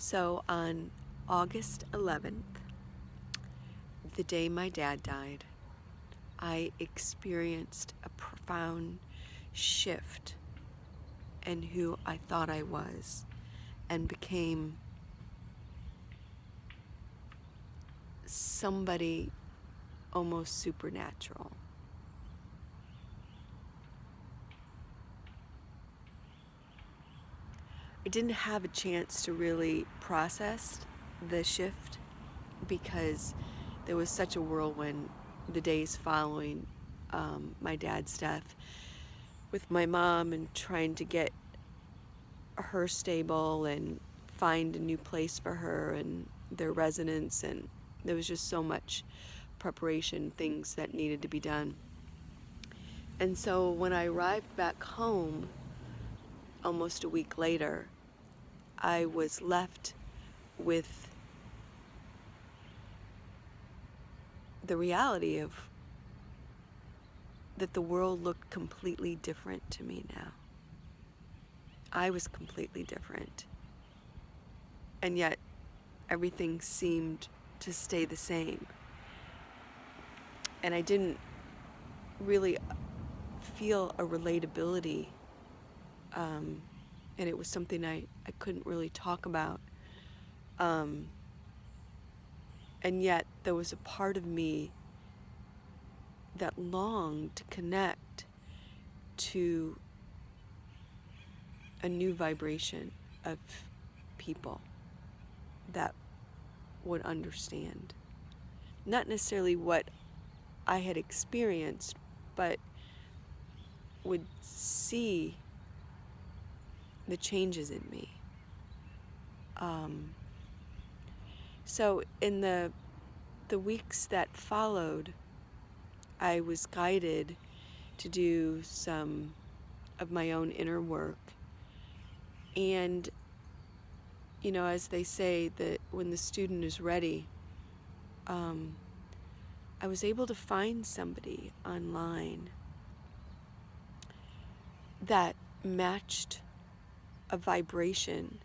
So on August 11th, the day my dad died, I experienced a profound shift in who I thought I was and became somebody almost supernatural. I didn't have a chance to really process the shift because there was such a whirlwind the days following my dad's death with my mom and trying to get her stable and find a new place for her and their residence, and there was just so much preparation, things that needed to be done. And so when I arrived back home almost a week later, I was left with the reality of that the world looked completely different to me now. I was completely different. And yet everything seemed to stay the same. And I didn't really feel a relatability. And it was something I couldn't really talk about. And yet there was a part of me that longed to connect to a new vibration of people that would understand. Not necessarily what I had experienced, but would see the changes in me. So in the weeks that followed, I was guided to do some of my own inner work. And, you know, as they say, that when the student is ready, I was able to find somebody online that matched a vibration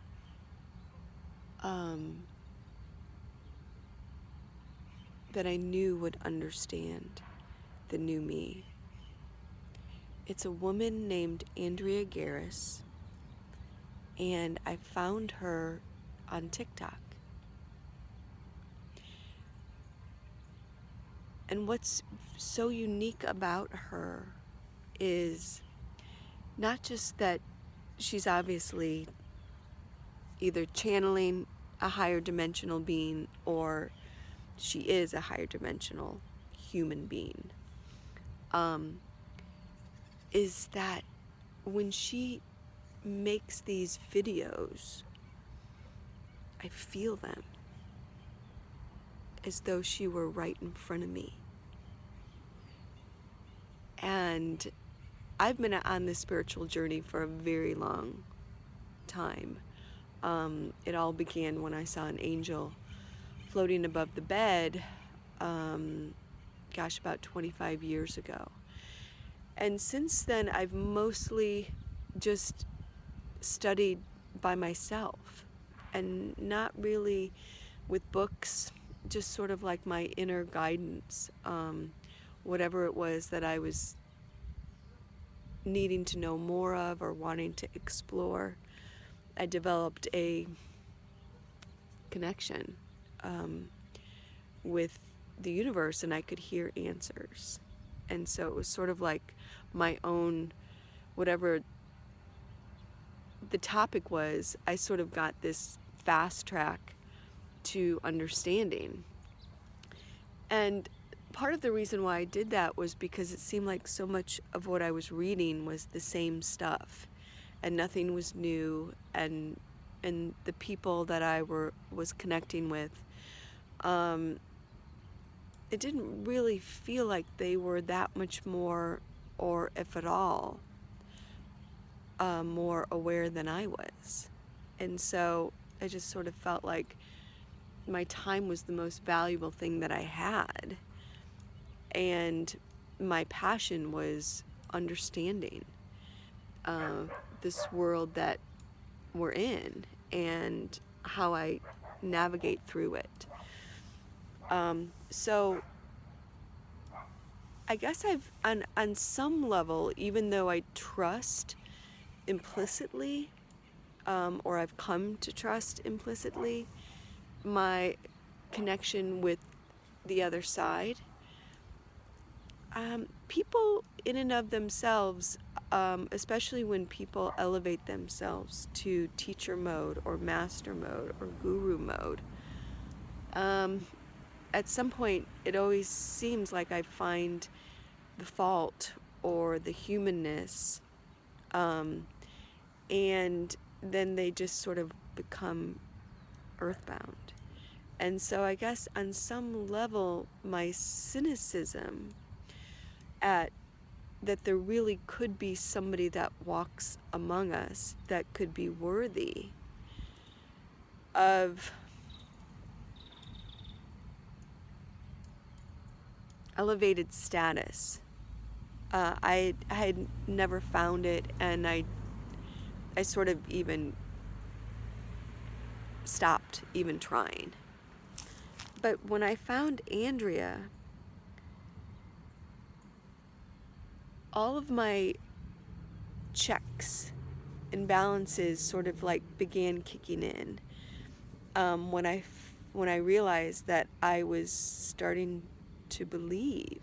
that I knew would understand the new me. It's a woman named Andrea Garris, and I found her on TikTok. And what's so unique about her is not just that she's obviously either channeling a higher dimensional being or she is a higher dimensional human being, is that when she makes these videos, I feel them as though she were right in front of me. And I've been on this spiritual journey for a very long time. It all began when I saw an angel floating above the bed, about 25 years ago. And since then, I've mostly just studied by myself and not really with books, just sort of like my inner guidance, whatever it was that I was needing to know more of or wanting to explore. I developed a connection with the universe, and I could hear answers. And so it was sort of like my own, whatever the topic was, I sort of got this fast track to understanding. And part of the reason why I did that was because it seemed like so much of what I was reading was the same stuff, and nothing was new, and the people that I was connecting with, it didn't really feel like they were that much more, or if at all, more aware than I was. And so I just sort of felt like my time was the most valuable thing that I had. And my passion was understanding this world that we're in. And how I navigate through it. So I guess I've, on some level, even though I trust implicitly, or I've come to trust implicitly, my connection with the other side, people in and of themselves, especially when people elevate themselves to teacher mode or master mode or guru mode, at some point it always seems like I find the fault or the humanness, and then they just sort of become earthbound. And so I guess on some level, my cynicism at that there really could be somebody that walks among us that could be worthy of elevated status. I had never found it, and I sort of even stopped even trying. But when I found Andrea, all of my checks and balances sort of like began kicking in, when I realized that I was starting to believe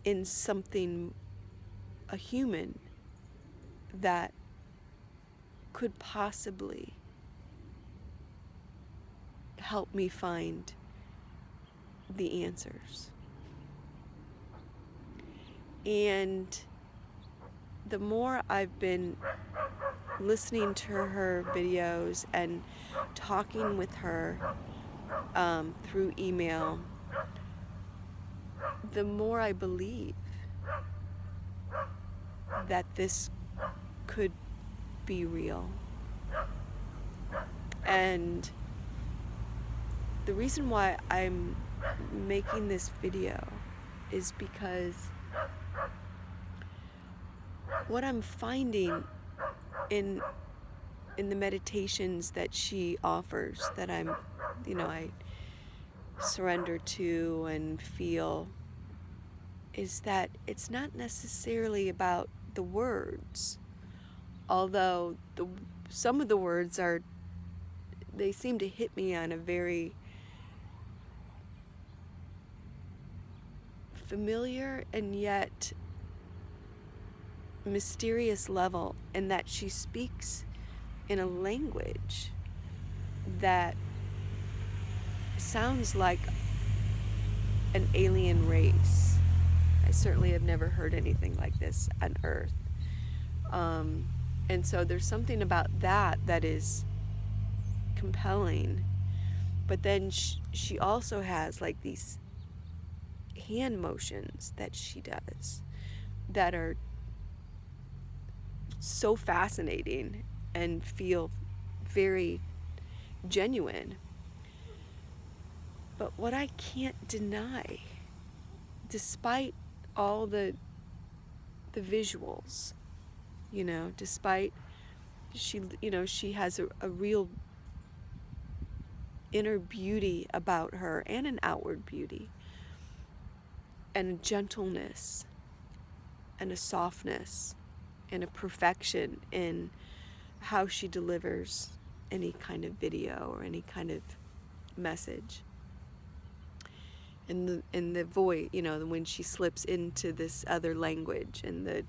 in something, a human that could possibly help me find the answers. And the more I've been listening to her videos and talking with her through email, the more I believe that this could be real. And the reason why I'm making this video is because what I'm finding in the meditations that she offers, that I surrender to and feel, is that it's not necessarily about the words, although some of the words they seem to hit me on a very familiar and yet mysterious level, in that she speaks in a language that sounds like an alien race. I certainly have never heard anything like this on Earth. And so there's something about that is compelling. But then she also has like these hand motions that she does that are so fascinating and feel very genuine. But what I can't deny, despite all the visuals, despite she has a real inner beauty about her, and an outward beauty, and a gentleness and a softness and a perfection in how she delivers any kind of video or any kind of message. And the voice, when she slips into this other language, and the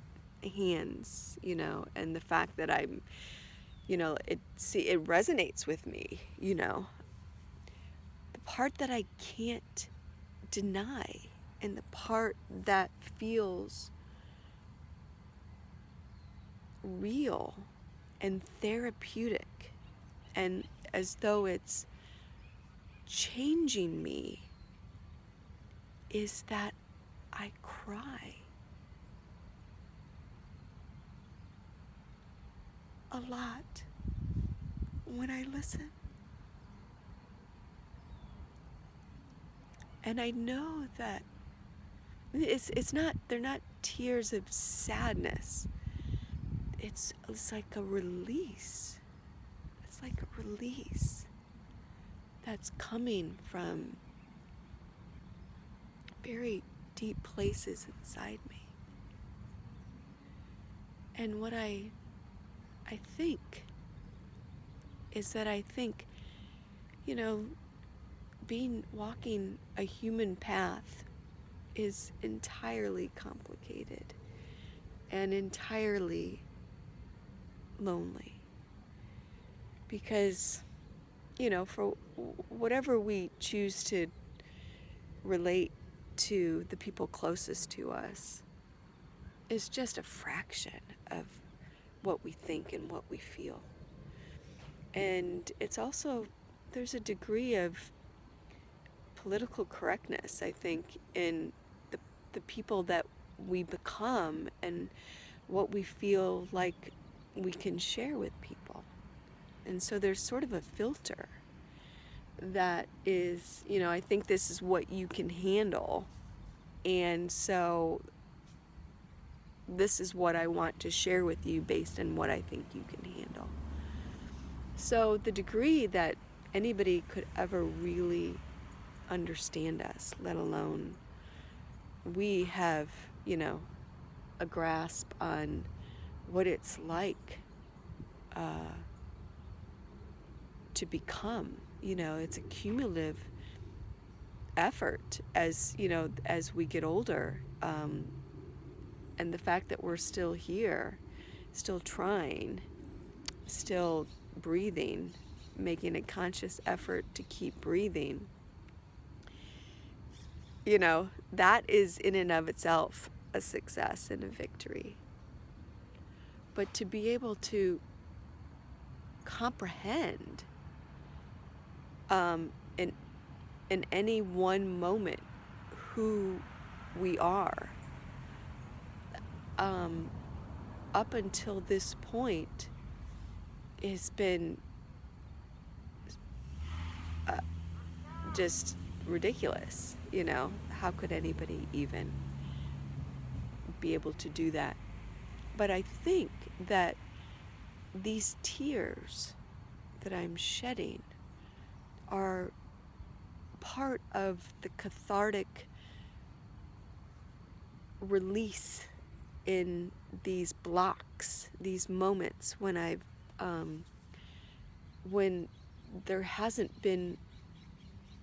hands, and the fact that I'm, it resonates with me, The part that I can't deny, and the part that feels real and therapeutic, and as though it's changing me, is that I cry a lot when I listen. And I know that they're not tears of sadness. It's like a release. it's like a release that's coming from very deep places inside me. And what I think is that I think, walking a human path is entirely complicated and entirely lonely. Because, for whatever we choose to relate to the people closest to us is just a fraction of what we think and what we feel. And it's also, there's a degree of political correctness, I think, in the people that we become and what we feel like we can share with people. And so there's sort of a filter that is, I think this is what you can handle. And so this is what I want to share with you based on what I think you can handle. So the degree that anybody could ever really understand us, let alone we have, a grasp on what it's like to become, it's a cumulative effort as we get older, and the fact that we're still here, still trying, still breathing, making a conscious effort to keep breathing, that is in and of itself a success and a victory. But to be able to comprehend in any one moment who we are, up until this point, has been just ridiculous. How could anybody even be able to do that? But I think that these tears that I'm shedding are part of the cathartic release in these blocks, these moments when when there hasn't been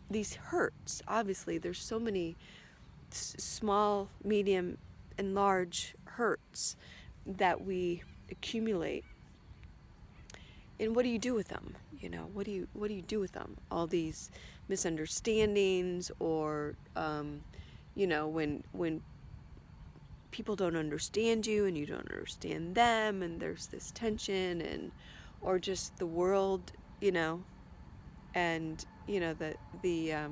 these hurts. Obviously, there's so many small, medium, and large hurts that we accumulate. And what do you do with them? What do you do with them? All these misunderstandings, or when people don't understand you and you don't understand them, and there's this tension, or just the world, and the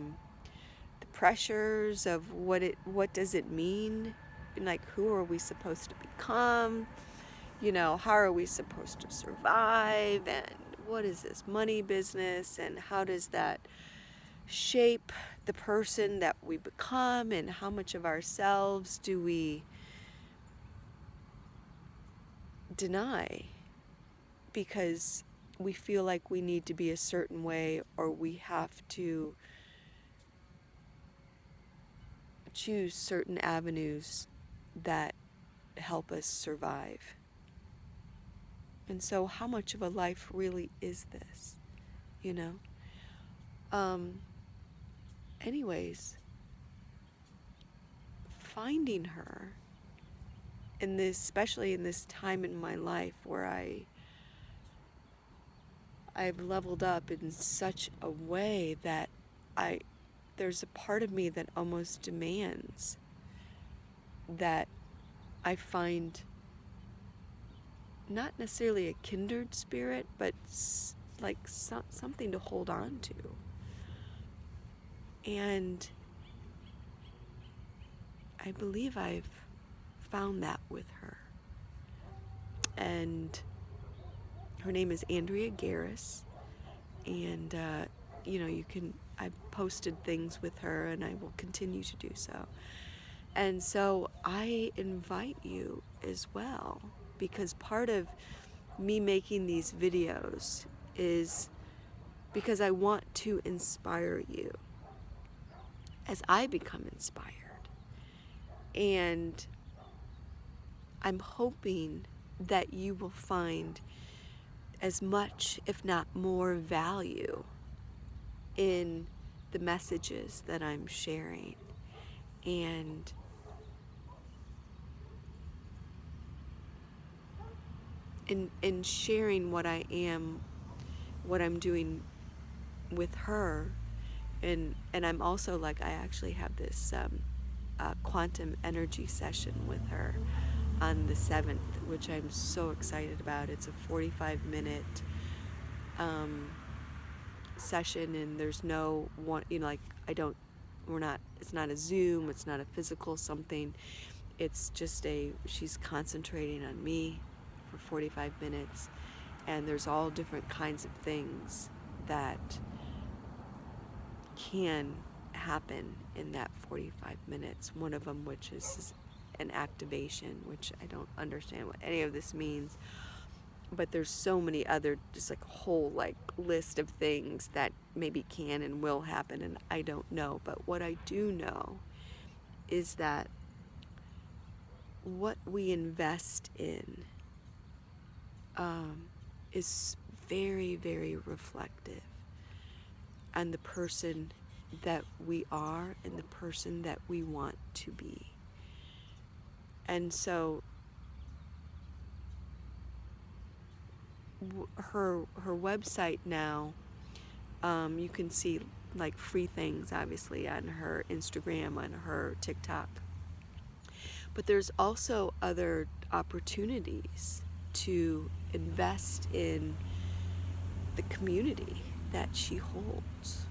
pressures of what does it mean, and like, who are we supposed to become? How are we supposed to survive, and what is this money business, and how does that shape the person that we become, and how much of ourselves do we deny because we feel like we need to be a certain way, or we have to choose certain avenues that help us survive. And so how much of a life really is this, anyways, finding her in this, especially in this time in my life where I've leveled up in such a way that there's a part of me that almost demands that I find not necessarily a kindred spirit, but like something to hold on to. And I believe I've found that with her. And her name is Andrea Garris. And, I've posted things with her, and I will continue to do so. And so I invite you as well, because part of me making these videos is because I want to inspire you as I become inspired. And I'm hoping that you will find as much, if not more, value in the messages that I'm sharing. And in sharing what I'm doing with her. And I'm also like, I actually have this quantum energy session with her on the 7th, which I'm so excited about. It's a 45-minute session, and there's no one, like, it's not a Zoom, it's not a physical something. It's just she's concentrating on me for 45 minutes, and there's all different kinds of things that can happen in that 45 minutes. One of them, which is an activation, which I don't understand what any of this means, but there's so many other, just like a whole like list of things that maybe can and will happen, and I don't know. But what I do know is that what we invest in is very, very reflective on the person that we are and the person that we want to be. And so her website now, you can see like free things obviously on her Instagram, on her TikTok, but there's also other opportunities to invest in the community that she holds.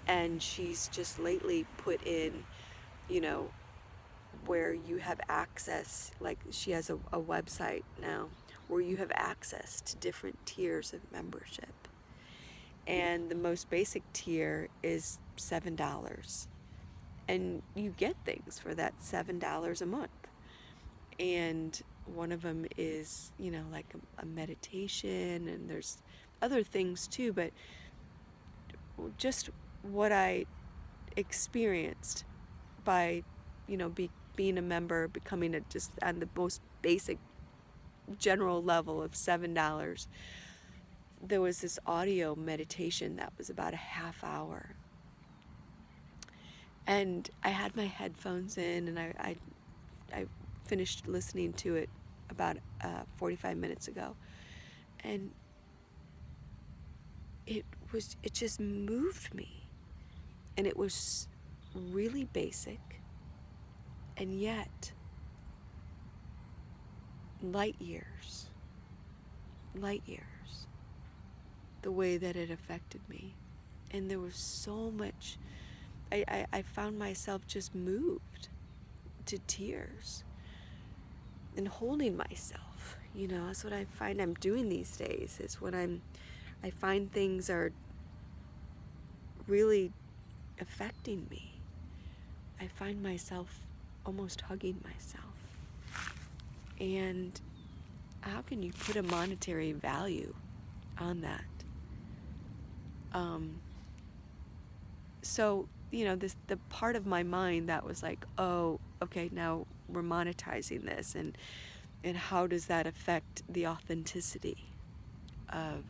And she's just lately put in, where you have access, like she has a website now where you have access to different tiers of membership. And the most basic tier is $7. And you get things for that $7 a month. And one of them is, like a meditation, and there's other things too, but just what I experienced by, being a member, becoming just on the most basic general level of $7, there was this audio meditation that was about a half hour. And I had my headphones in, and I finished listening to it about 45 minutes ago. And it just moved me. And it was really basic, and yet light years, the way that it affected me. And there was so much, I found myself just moved to tears and holding myself. That's what I find I'm doing these days, is when I find things are really affecting me, I find myself almost hugging myself. And how can you put a monetary value on that? So, the part of my mind that was like, oh, okay, now we're monetizing this, and how does that affect the authenticity of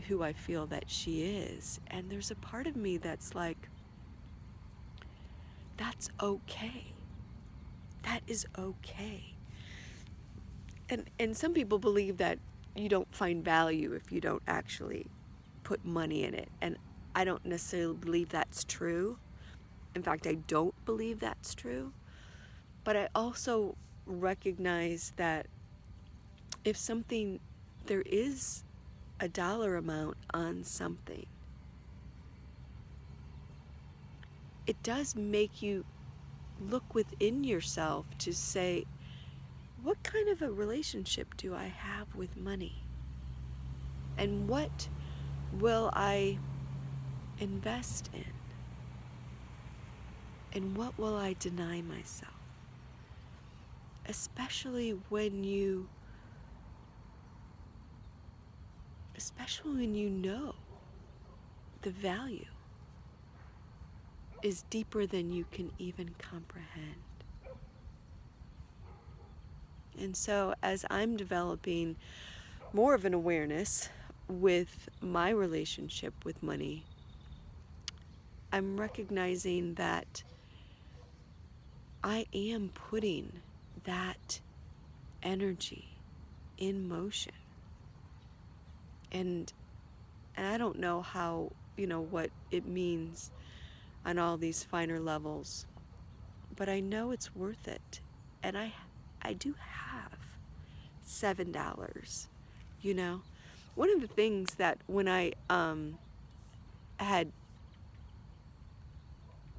who I feel that she is? And there's a part of me that's like, that's okay. That is okay. And some people believe that you don't find value if you don't actually put money in it. And I don't necessarily believe that's true. In fact, I don't believe that's true. But I also recognize that if there is a dollar amount on something, it does make you look within yourself to say, what kind of a relationship do I have with money? And what will I invest in? And what will I deny myself? Especially when you especially when you know the value is deeper than you can even comprehend. And so as I'm developing more of an awareness with my relationship with money, I'm recognizing that I am putting that energy in motion. And I don't know how, what it means on all these finer levels, but I know it's worth it. And I do have $7, One of the things that when I had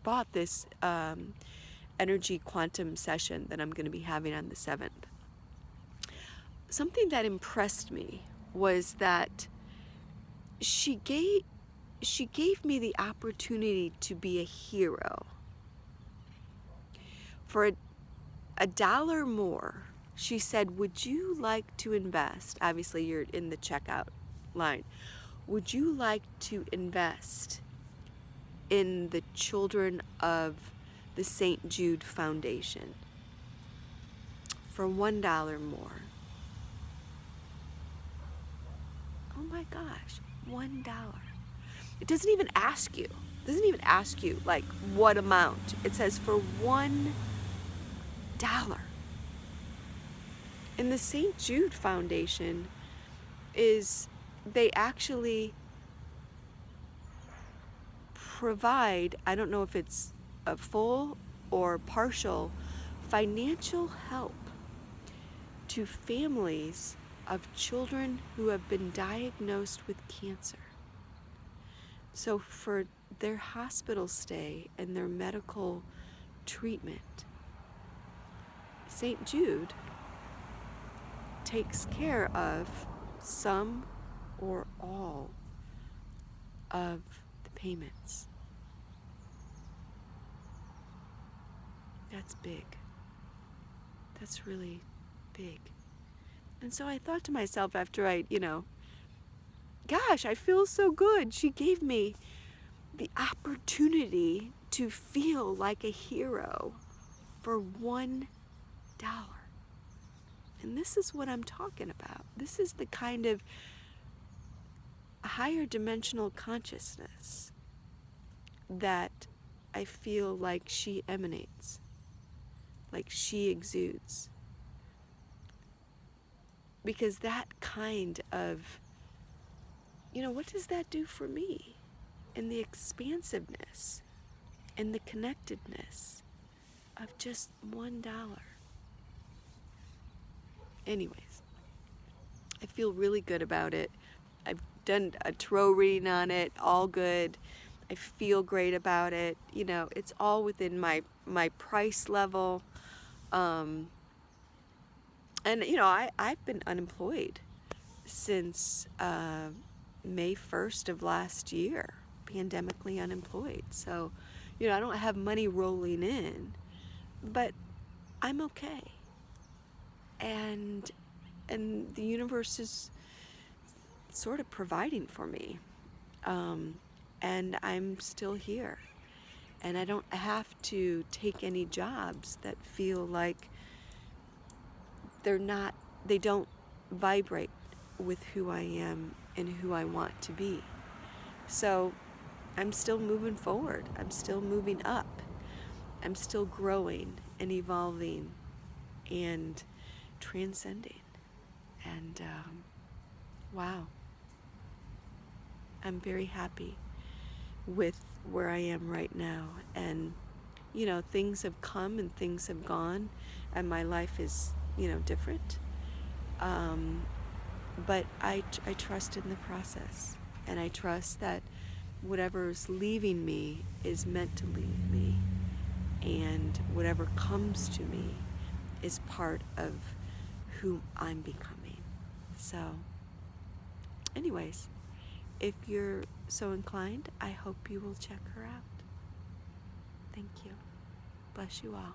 bought this energy quantum session that I'm going to be having on the 7th, something that impressed me was that she gave me the opportunity to be a hero. For a dollar more, she said, would you like to invest? Obviously, you're in the checkout line. Would you like to invest in the children of the St. Jude Foundation for $1 more? Oh my gosh, $1. It doesn't even ask you. It doesn't even ask you like what amount. It says for $1. And the St. Jude Foundation they actually provide, I don't know if it's a full or partial, financial help to families of children who have been diagnosed with cancer. So for their hospital stay and their medical treatment, St. Jude takes care of some or all of the payments. That's big. That's really big. And so I thought to myself after gosh, I feel so good. She gave me the opportunity to feel like a hero for $1. And this is what I'm talking about. This is the kind of higher dimensional consciousness that I feel like she emanates, like she exudes. Because that kind of, what does that do for me? And the expansiveness and the connectedness of just $1. Anyways, I feel really good about it. I've done a tarot reading on it, all good. I feel great about it. It's all within my price level. And, I've been unemployed since May 1st of last year, pandemically unemployed. So, I don't have money rolling in, but I'm okay. And the universe is sort of providing for me. And I'm still here. And I don't have to take any jobs that feel like they don't vibrate with who I am and who I want to be. So I'm still moving forward. I'm still moving up. I'm still growing and evolving and transcending. And wow, I'm very happy with where I am right now. And things have come and things have gone, and my life is different. But I trust in the process, and I trust that whatever's leaving me is meant to leave me, and whatever comes to me is part of who I'm becoming. So anyways, if you're so inclined, I hope you will check her out. Thank you. Bless you all.